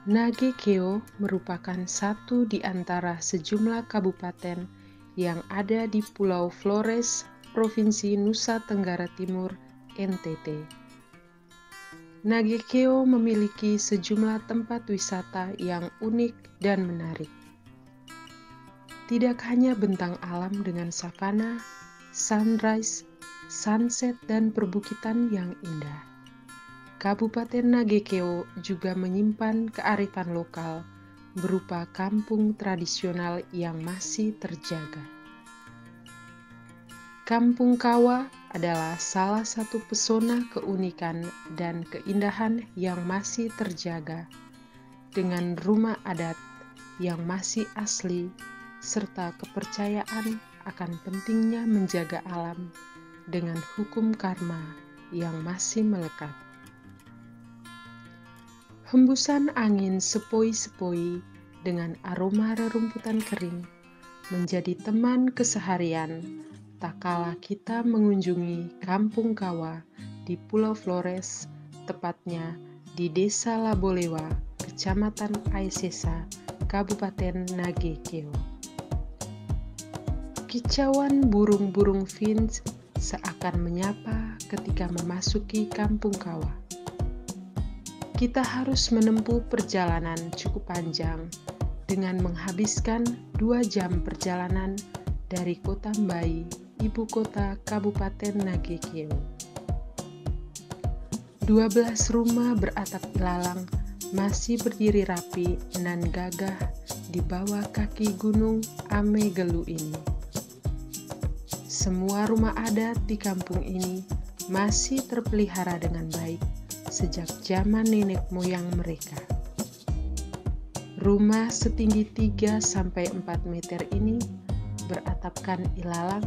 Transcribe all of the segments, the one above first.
Nagekeo merupakan satu di antara sejumlah kabupaten yang ada di Pulau Flores, Provinsi Nusa Tenggara Timur, NTT. Nagekeo memiliki sejumlah tempat wisata yang unik dan menarik. Tidak hanya bentang alam dengan savana, sunrise, sunset, dan perbukitan yang indah. Kabupaten Nagekeo juga menyimpan kearifan lokal berupa kampung tradisional yang masih terjaga. Kampung Kawa adalah salah satu pesona keunikan dan keindahan yang masih terjaga, dengan rumah adat yang masih asli, serta kepercayaan akan pentingnya menjaga alam dengan hukum karma yang masih melekat. Hembusan angin sepoi-sepoi dengan aroma rerumputan kering menjadi teman keseharian tak kala kita mengunjungi Kampung Kawa di Pulau Flores, tepatnya di Desa Labolewa, Kecamatan Aisesa, Kabupaten Nagekeo. Kicauan burung-burung finch seakan menyapa ketika memasuki Kampung Kawa. Kita harus menempuh perjalanan cukup panjang dengan menghabiskan 2 jam perjalanan dari Kota Mbai, ibu kota Kabupaten Nagekeo. 12 rumah beratap ilalang masih berdiri rapi nan gagah di bawah kaki gunung Amegelu ini. Semua rumah adat di kampung ini masih terpelihara dengan baik sejak zaman nenek moyang mereka. Rumah setinggi 3-4 meter ini beratapkan ilalang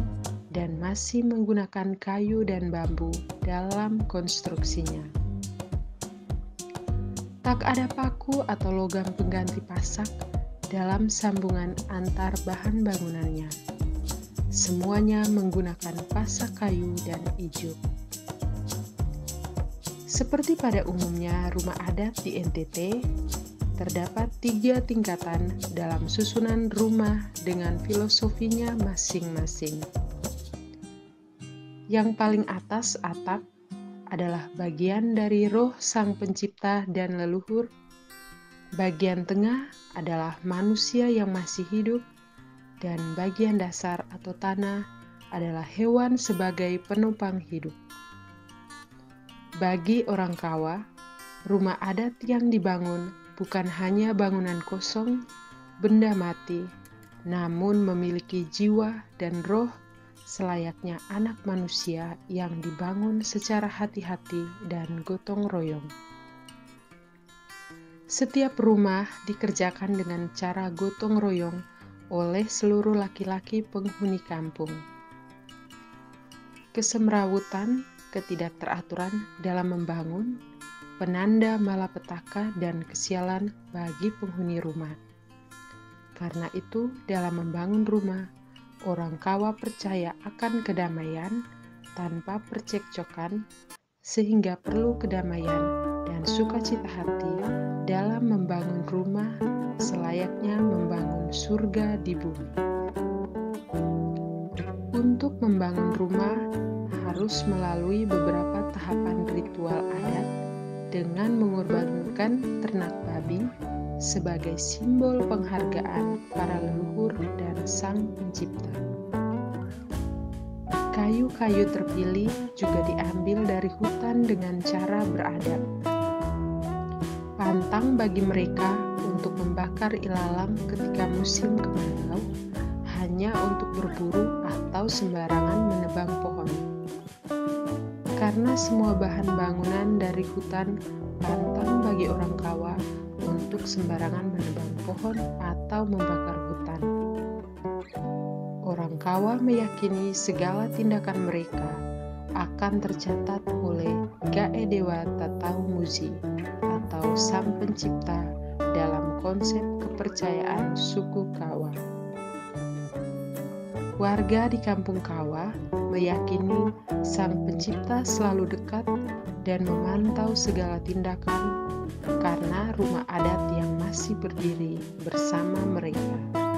dan masih menggunakan kayu dan bambu dalam konstruksinya. Tak ada paku atau logam pengganti pasak dalam sambungan antar bahan bangunannya. Semuanya menggunakan pasak kayu dan ijuk. Seperti pada umumnya rumah adat di NTT, terdapat 3 tingkatan dalam susunan rumah dengan filosofinya masing-masing. Yang paling atas atap adalah bagian dari roh sang pencipta dan leluhur. Bagian tengah adalah manusia yang masih hidup, dan bagian dasar atau tanah adalah hewan sebagai penopang hidup. Bagi orang Kawa, rumah adat yang dibangun bukan hanya bangunan kosong, benda mati, namun memiliki jiwa dan roh selayaknya anak manusia yang dibangun secara hati-hati dan gotong royong. Setiap rumah dikerjakan dengan cara gotong royong oleh seluruh laki-laki penghuni kampung. Kesemrawutan, ketidakteraturan dalam membangun, penanda malapetaka dan kesialan bagi penghuni rumah. Karena itu, dalam membangun rumah, orang Kawa percaya akan kedamaian tanpa percekcokan, sehingga perlu kedamaian dan sukacita hati dalam membangun rumah selayaknya membangun surga di bumi. Untuk membangun rumah harus melalui beberapa tahapan ritual adat dengan mengorbankan ternak babi sebagai simbol penghargaan para leluhur dan sang pencipta. Kayu-kayu terpilih juga diambil dari hutan dengan cara beradab. Pantang bagi mereka untuk membakar ilalang ketika musim kemarau hanya untuk berburu atau sembarangan menebang pohon. Karena semua bahan bangunan dari hutan pantang bagi orang Kawa untuk sembarangan menebang pohon atau membakar hutan. Orang Kawa meyakini segala tindakan mereka akan tercatat oleh Gae Dewa Tatau Muzi atau Sang Pencipta dalam konsep kepercayaan suku Kawa. Warga di Kampung Kawa meyakini Sang Pencipta selalu dekat dan memantau segala tindakan, karena rumah adat yang masih berdiri bersama mereka.